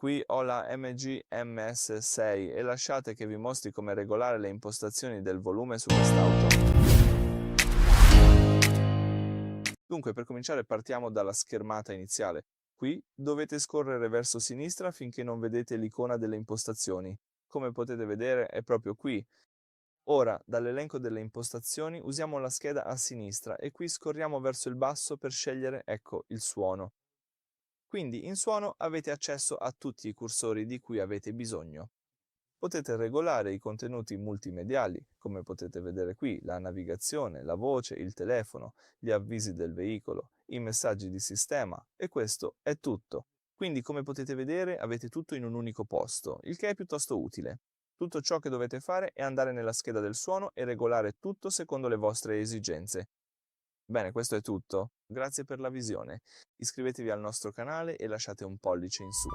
qui ho la MG-MS6 e lasciate che vi mostri come regolare le impostazioni del volume su quest'auto. Dunque, per cominciare partiamo dalla schermata iniziale. Qui dovete scorrere verso sinistra finché non vedete l'icona delle impostazioni. Come potete vedere è proprio qui. Ora, dall'elenco delle impostazioni usiamo la scheda a sinistra e qui scorriamo verso il basso per scegliere, ecco, il suono. Quindi in suono avete accesso a tutti i cursori di cui avete bisogno. Potete regolare i contenuti multimediali, come potete vedere qui, la navigazione, la voce, il telefono, gli avvisi del veicolo, i messaggi di sistema e questo è tutto. Quindi come potete vedere avete tutto in un unico posto, il che è piuttosto utile. Tutto ciò che dovete fare è andare nella scheda del suono e regolare tutto secondo le vostre esigenze. Bene, questo è tutto. Grazie per la visione. Iscrivetevi al nostro canale e lasciate un pollice in su.